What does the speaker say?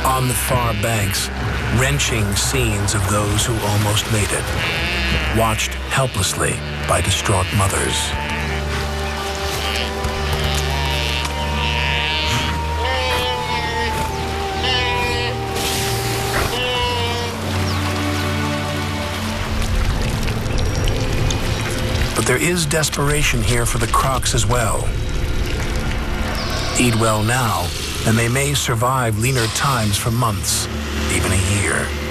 On the far banks, wrenching scenes of those who almost made it, watched helplessly by distraught mothers. But there is desperation here for the Crocs as well. Eat well now, and they may survive leaner times for months, even a year.